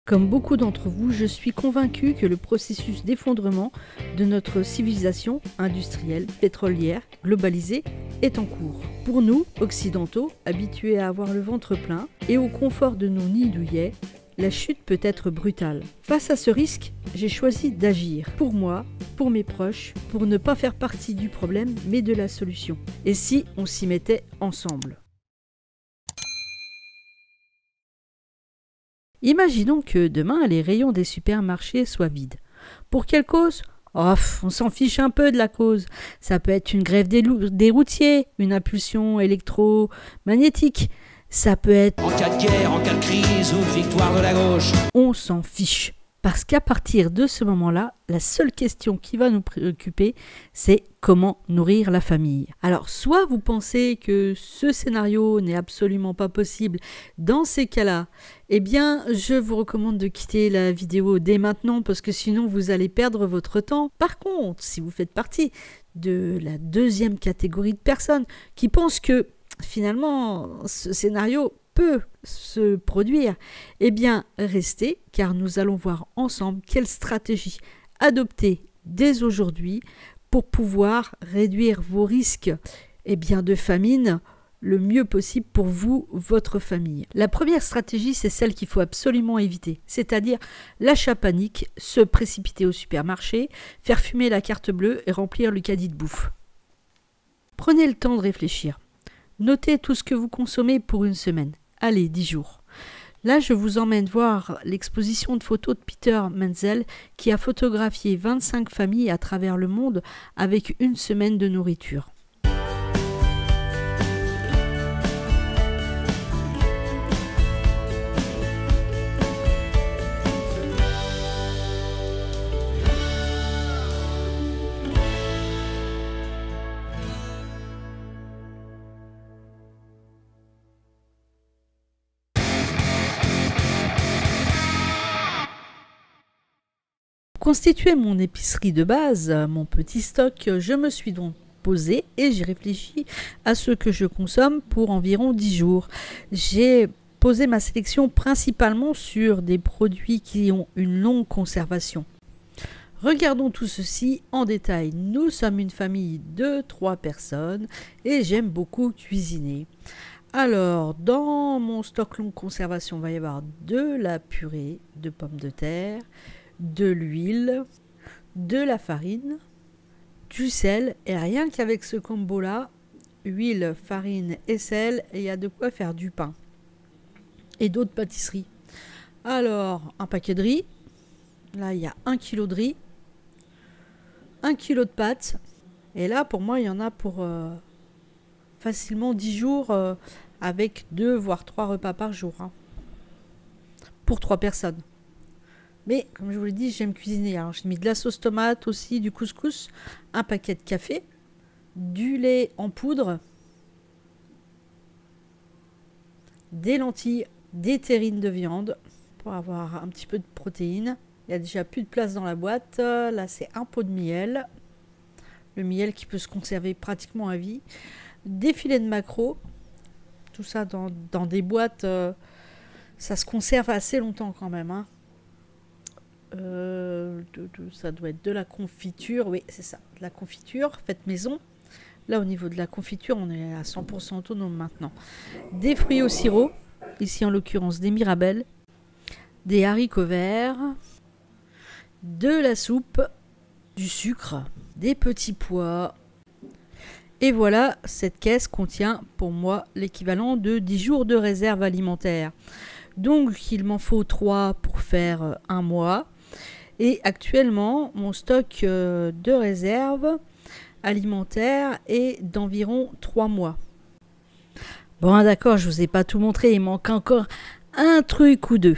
Comme beaucoup d'entre vous, je suis convaincu que le processus d'effondrement de notre civilisation industrielle, pétrolière, globalisée est en cours. Pour nous, occidentaux, habitués à avoir le ventre plein et au confort de nos nids douillets, la chute peut être brutale. Face à ce risque, j'ai choisi d'agir. Pour moi, pour mes proches, pour ne pas faire partie du problème, mais de la solution. Et si on s'y mettait ensemble ? Imaginons que demain, les rayons des supermarchés soient vides. Pour quelle cause ? Oh, on s'en fiche un peu de la cause. Ça peut être une grève des routiers, une impulsion électromagnétique. Ça peut être... En cas de guerre, en cas de crise ou de victoire de la gauche. On s'en fiche. Parce qu'à partir de ce moment-là, la seule question qui va nous préoccuper, c'est comment nourrir la famille. Alors, soit vous pensez que ce scénario n'est absolument pas possible dans ces cas-là, eh bien, je vous recommande de quitter la vidéo dès maintenant parce que sinon vous allez perdre votre temps. Par contre, si vous faites partie de la deuxième catégorie de personnes qui pensent que finalement, ce scénario peut se produire, eh bien, restez, car nous allons voir ensemble quelle stratégie adopter dès aujourd'hui pour pouvoir réduire vos risques de famine le mieux possible pour vous, votre famille. La première stratégie, c'est celle qu'il faut absolument éviter, c'est-à-dire l'achat panique, se précipiter au supermarché, faire fumer la carte bleue et remplir le caddie de bouffe. Prenez le temps de réfléchir. Notez tout ce que vous consommez pour une semaine. Allez, 10 jours. Là, je vous emmène voir l'exposition de photos de Peter Menzel qui a photographié 25 familles à travers le monde avec une semaine de nourriture. Pour constituer mon épicerie de base, mon petit stock, je me suis donc posée et j'ai réfléchi à ce que je consomme pour environ 10 jours. J'ai posé ma sélection principalement sur des produits qui ont une longue conservation. Regardons tout ceci en détail. Nous sommes une famille de 3 personnes et j'aime beaucoup cuisiner. Alors, dans mon stock longue conservation, il va y avoir de la purée de pommes de terre, de l'huile, de la farine, du sel, et rien qu'avec ce combo-là, huile, farine et sel, il y a de quoi faire du pain et d'autres pâtisseries. Alors, un paquet de riz, là il y a 1 kg de riz, 1 kg de pâtes, et là pour moi il y en a pour facilement 10 jours avec 2 voire 3 repas par jour, pour 3 personnes. Mais, comme je vous l'ai dit, j'aime cuisiner. Alors, j'ai mis de la sauce tomate aussi, du couscous, un paquet de café, du lait en poudre, des lentilles, des terrines de viande pour avoir un petit peu de protéines. Il n'y a déjà plus de place dans la boîte. Là, c'est un pot de miel. Le miel qui peut se conserver pratiquement à vie. Des filets de maquereau. Tout ça dans des boîtes. Ça se conserve assez longtemps quand même, ça doit être de la confiture, oui c'est ça, de la confiture faite maison. Là au niveau de la confiture on est à 100% autonome maintenant. Des fruits au sirop, ici en l'occurrence des mirabelles, des haricots verts, de la soupe, du sucre, des petits pois. Et voilà, cette caisse contient pour moi l'équivalent de 10 jours de réserve alimentaire. Donc il m'en faut 3 pour faire un mois. Et actuellement, mon stock de réserve alimentaire est d'environ 3 mois. Bon, d'accord, je ne vous ai pas tout montré, il manque encore un truc ou deux.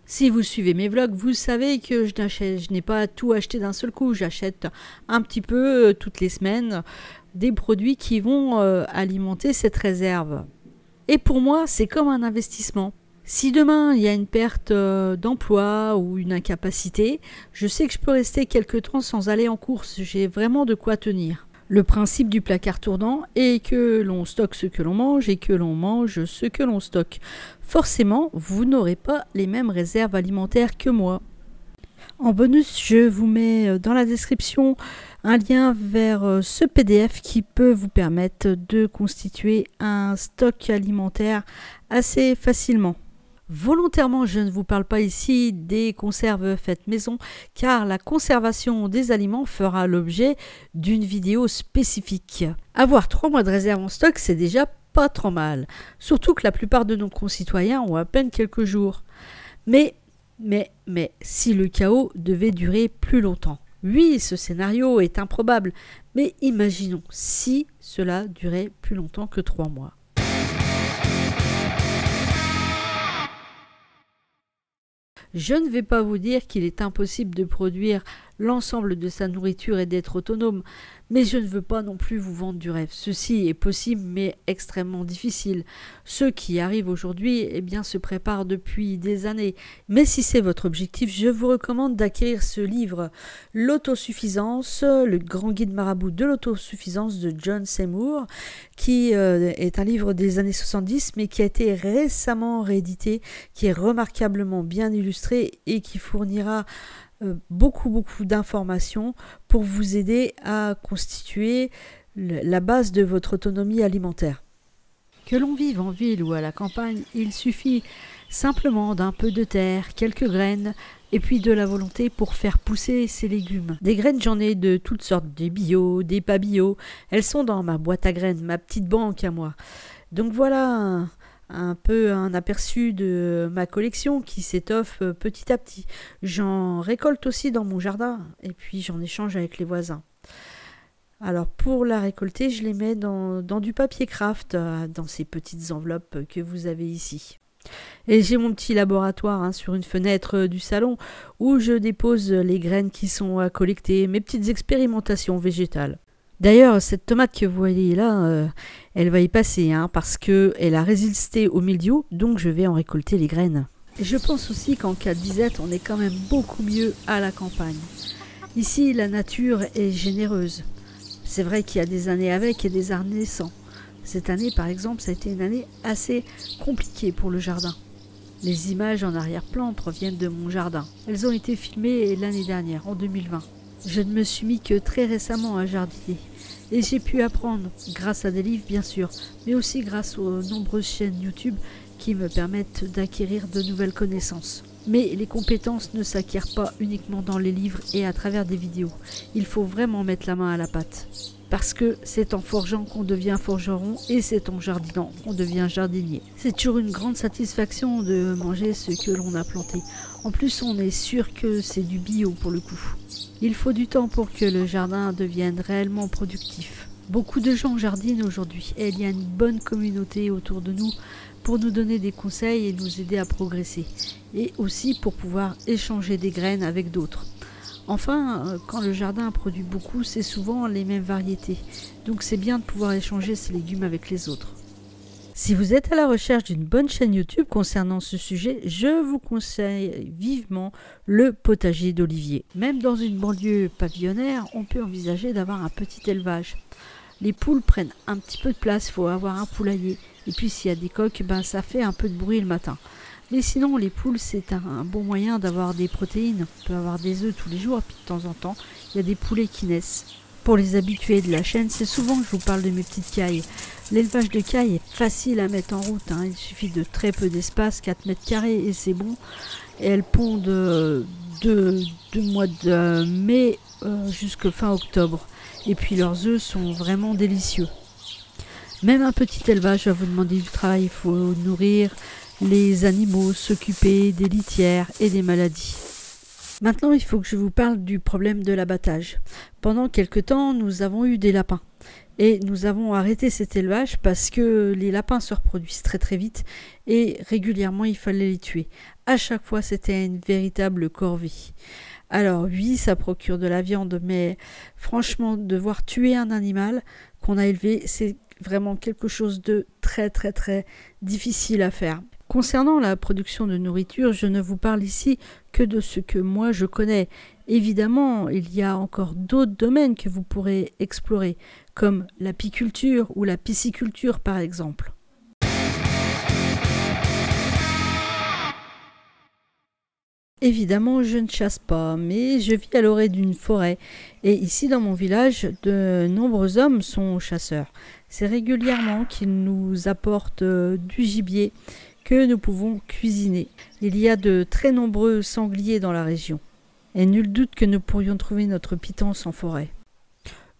Si vous suivez mes vlogs, vous savez que je n'ai pas tout acheté d'un seul coup. J'achète un petit peu toutes les semaines des produits qui vont alimenter cette réserve. Et pour moi, c'est comme un investissement. Si demain, il y a une perte d'emploi ou une incapacité, je sais que je peux rester quelques temps sans aller en course. J'ai vraiment de quoi tenir. Le principe du placard tournant est que l'on stocke ce que l'on mange et que l'on mange ce que l'on stocke. Forcément, vous n'aurez pas les mêmes réserves alimentaires que moi. En bonus, je vous mets dans la description un lien vers ce PDF qui peut vous permettre de constituer un stock alimentaire assez facilement. Volontairement, je ne vous parle pas ici des conserves faites maison, car la conservation des aliments fera l'objet d'une vidéo spécifique. Avoir 3 mois de réserve en stock, c'est déjà pas trop mal. Surtout que la plupart de nos concitoyens ont à peine quelques jours. Mais, si le chaos devait durer plus longtemps. Oui, ce scénario est improbable, mais imaginons si cela durait plus longtemps que 3 mois. Je ne vais pas vous dire qu'il est impossible de produire l'ensemble de sa nourriture et d'être autonome, mais je ne veux pas non plus vous vendre du rêve. Ceci est possible mais extrêmement difficile. Ceux qui arrivent aujourd'hui se préparent depuis des années. Mais si c'est votre objectif, je vous recommande d'acquérir ce livre, L'autosuffisance, le grand guide marabout de l'autosuffisance de John Seymour, qui est un livre des années 70 mais qui a été récemment réédité, qui est remarquablement bien illustré et qui fournira beaucoup d'informations pour vous aider à constituer la base de votre autonomie alimentaire. Que l'on vive en ville ou à la campagne, il suffit simplement d'un peu de terre, quelques graines et puis de la volonté pour faire pousser ces légumes. Des graines, j'en ai de toutes sortes, des bio, des pas bio. Elles sont dans ma boîte à graines, ma petite banque à moi. Donc voilà un peu un aperçu de ma collection qui s'étoffe petit à petit. J'en récolte aussi dans mon jardin et puis j'en échange avec les voisins. Alors pour la récolter, je les mets dans du papier craft, dans ces petites enveloppes que vous avez ici. Et j'ai mon petit laboratoire sur une fenêtre du salon où je dépose les graines qui sont à collecter, mes petites expérimentations végétales. D'ailleurs, cette tomate que vous voyez là, elle va y passer parce qu'elle a résisté au mildiou, donc je vais en récolter les graines. Et je pense aussi qu'en cas de disette, on est quand même beaucoup mieux à la campagne. Ici, la nature est généreuse. C'est vrai qu'il y a des années avec et des années sans. Cette année, par exemple, ça a été une année assez compliquée pour le jardin. Les images en arrière-plan proviennent de mon jardin. Elles ont été filmées l'année dernière, en 2020. Je ne me suis mis que très récemment à jardiner. Et j'ai pu apprendre, grâce à des livres bien sûr, mais aussi grâce aux nombreuses chaînes YouTube qui me permettent d'acquérir de nouvelles connaissances. Mais les compétences ne s'acquièrent pas uniquement dans les livres et à travers des vidéos. Il faut vraiment mettre la main à la pâte. Parce que c'est en forgeant qu'on devient forgeron et c'est en jardinant qu'on devient jardinier. C'est toujours une grande satisfaction de manger ce que l'on a planté. En plus, on est sûr que c'est du bio pour le coup. Il faut du temps pour que le jardin devienne réellement productif. Beaucoup de gens jardinent aujourd'hui et il y a une bonne communauté autour de nous pour nous donner des conseils et nous aider à progresser. Et aussi pour pouvoir échanger des graines avec d'autres. Enfin, quand le jardin produit beaucoup, c'est souvent les mêmes variétés. Donc c'est bien de pouvoir échanger ces légumes avec les autres. Si vous êtes à la recherche d'une bonne chaîne YouTube concernant ce sujet, je vous conseille vivement le potager d'Olivier. Même dans une banlieue pavillonnaire, on peut envisager d'avoir un petit élevage. Les poules prennent un petit peu de place, il faut avoir un poulailler. Et puis s'il y a des coqs, ça fait un peu de bruit le matin. Mais sinon, les poules, c'est un bon moyen d'avoir des protéines. On peut avoir des œufs tous les jours, puis de temps en temps, il y a des poulets qui naissent. Pour les habitués de la chaîne, c'est souvent que je vous parle de mes petites cailles. L'élevage de cailles est facile à mettre en route. Il suffit de très peu d'espace, 4 mètres carrés, et c'est bon. Et elles pondent de mois de mai jusqu'à fin octobre. Et puis leurs œufs sont vraiment délicieux. Même un petit élevage va vous demander du travail. Il faut nourrir les animaux, s'occuper des litières et des maladies. Maintenant, il faut que je vous parle du problème de l'abattage. Pendant quelque temps, nous avons eu des lapins. Et nous avons arrêté cet élevage parce que les lapins se reproduisent très très vite et régulièrement il fallait les tuer. À chaque fois, c'était une véritable corvée. Alors oui, ça procure de la viande, mais franchement, devoir tuer un animal qu'on a élevé, c'est vraiment quelque chose de très très très difficile à faire. Concernant la production de nourriture, je ne vous parle ici que de ce que moi je connais. Évidemment, il y a encore d'autres domaines que vous pourrez explorer, comme l'apiculture ou la pisciculture par exemple. Évidemment, je ne chasse pas, mais je vis à l'orée d'une forêt. Et ici, dans mon village, de nombreux hommes sont chasseurs. C'est régulièrement qu'ils nous apportent du gibier que nous pouvons cuisiner. Il y a de très nombreux sangliers dans la région. Et nul doute que nous pourrions trouver notre pitance en forêt.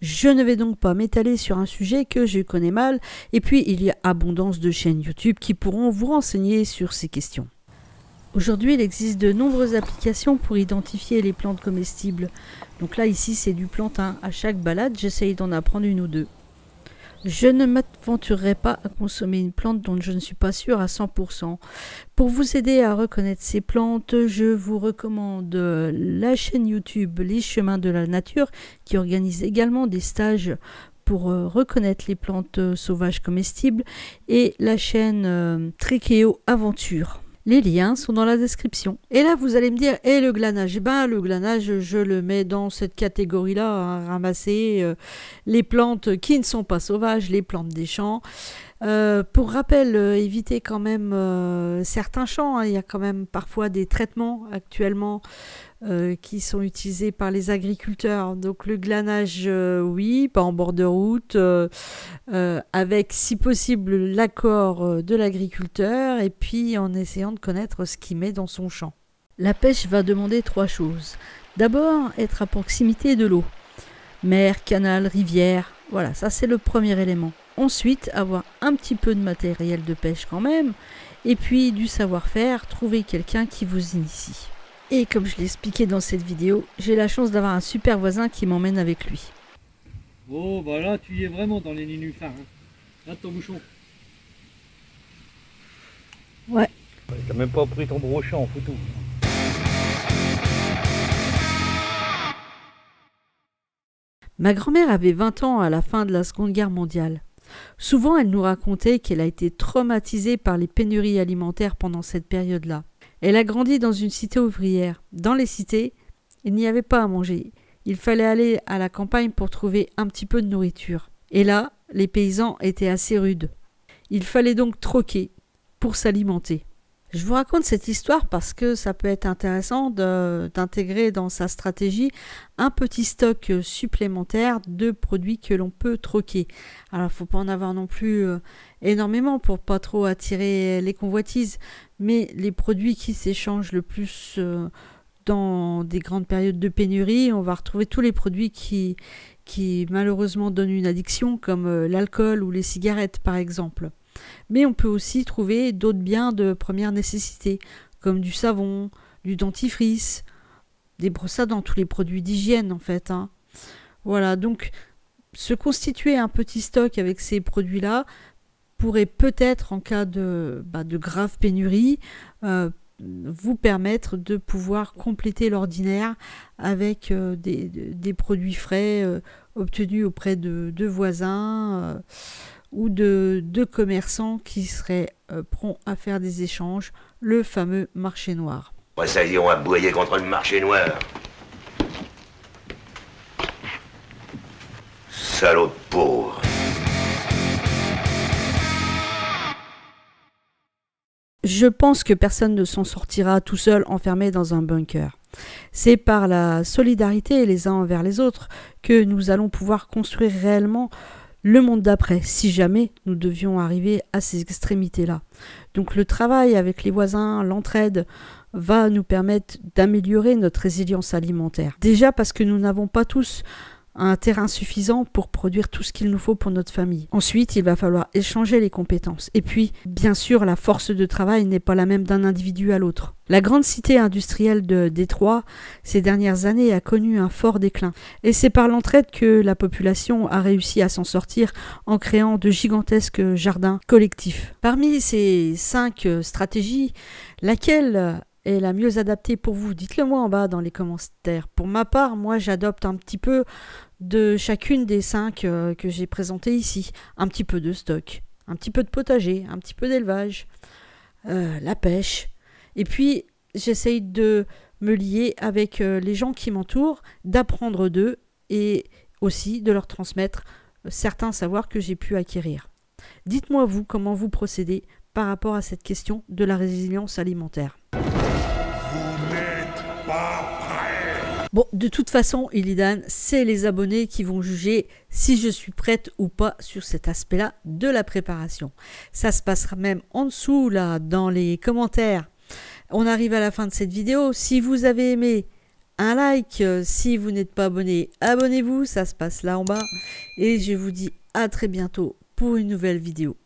Je ne vais donc pas m'étaler sur un sujet que je connais mal. Et puis, il y a abondance de chaînes YouTube qui pourront vous renseigner sur ces questions. Aujourd'hui, il existe de nombreuses applications pour identifier les plantes comestibles. Donc là, ici, c'est du plantain. À chaque balade, j'essaye d'en apprendre une ou deux. Je ne m'aventurerai pas à consommer une plante dont je ne suis pas sûre à 100%. Pour vous aider à reconnaître ces plantes, je vous recommande la chaîne YouTube Les Chemins de la Nature, qui organise également des stages pour reconnaître les plantes sauvages comestibles, et la chaîne Trichéo Aventure. Les liens sont dans la description. Et là, vous allez me dire, et le glanage? Ben, le glanage, je le mets dans cette catégorie-là, hein, ramasser les plantes qui ne sont pas sauvages, les plantes des champs. Pour rappel, évitez quand même certains champs. Hein, il y a quand même parfois des traitements actuellement qui sont utilisés par les agriculteurs. Donc le glanage, oui, pas en bord de route, avec si possible l'accord de l'agriculteur, et puis en essayant de connaître ce qu'il met dans son champ. La pêche va demander 3 choses. D'abord, être à proximité de l'eau. Mer, canal, rivière, voilà, ça c'est le premier élément. Ensuite, avoir un petit peu de matériel de pêche quand même, et puis du savoir-faire, trouver quelqu'un qui vous initie. Et comme je l'ai expliqué dans cette vidéo, j'ai la chance d'avoir un super voisin qui m'emmène avec lui. Oh bah là tu y es vraiment dans les nénuphars, hein. Là ton bouchon. Ouais. T'as même pas pris ton brochet en photo. Ma grand-mère avait 20 ans à la fin de la Seconde Guerre mondiale. Souvent, elle nous racontait qu'elle a été traumatisée par les pénuries alimentaires pendant cette période-là. Elle a grandi dans une cité ouvrière. Dans les cités, il n'y avait pas à manger. Il fallait aller à la campagne pour trouver un petit peu de nourriture. Et là, les paysans étaient assez rudes. Il fallait donc troquer pour s'alimenter. Je vous raconte cette histoire parce que ça peut être intéressant d'intégrer dans sa stratégie un petit stock supplémentaire de produits que l'on peut troquer. Alors, il ne faut pas en avoir non plus énormément pour pas trop attirer les convoitises, mais les produits qui s'échangent le plus dans des grandes périodes de pénurie, on va retrouver tous les produits qui malheureusement donnent une addiction, comme l'alcool ou les cigarettes par exemple. Mais on peut aussi trouver d'autres biens de première nécessité, comme du savon, du dentifrice, des brosses à dents, tous les produits d'hygiène en fait. Hein. Voilà, donc se constituer un petit stock avec ces produits-là pourrait peut-être, en cas de grave pénurie, vous permettre de pouvoir compléter l'ordinaire avec des produits frais obtenus auprès de voisins ou de commerçants qui seraient prompts à faire des échanges, le fameux marché noir. Ouais, ça y est, on va brouiller contre le marché noir. Salaud de pauvre. Je pense que personne ne s'en sortira tout seul enfermé dans un bunker. C'est par la solidarité les uns envers les autres que nous allons pouvoir construire réellement le monde d'après, si jamais nous devions arriver à ces extrémités-là. Donc le travail avec les voisins, l'entraide, va nous permettre d'améliorer notre résilience alimentaire. Déjà parce que nous n'avons pas tous un terrain suffisant pour produire tout ce qu'il nous faut pour notre famille. Ensuite, il va falloir échanger les compétences. Et puis, bien sûr, la force de travail n'est pas la même d'un individu à l'autre. La grande cité industrielle de Détroit, ces dernières années, a connu un fort déclin. Et c'est par l'entraide que la population a réussi à s'en sortir en créant de gigantesques jardins collectifs. Parmi ces 5 stratégies, laquelle est la mieux adaptée pour vous? Dites-le moi en bas dans les commentaires. Pour ma part, moi j'adopte un petit peu de chacune des 5 que j'ai présentées ici. Un petit peu de stock, un petit peu de potager, un petit peu d'élevage, la pêche. Et puis, j'essaye de me lier avec les gens qui m'entourent, d'apprendre d'eux et aussi de leur transmettre certains savoirs que j'ai pu acquérir. Dites-moi vous comment vous procédez par rapport à cette question de la résilience alimentaire. Vous n'êtes pas prêts. Bon, de toute façon, Illidan, c'est les abonnés qui vont juger si je suis prête ou pas sur cet aspect-là de la préparation. Ça se passera même en dessous, là, dans les commentaires. On arrive à la fin de cette vidéo. Si vous avez aimé, un like. Si vous n'êtes pas abonné, abonnez-vous. Ça se passe là en bas. Et je vous dis à très bientôt pour une nouvelle vidéo.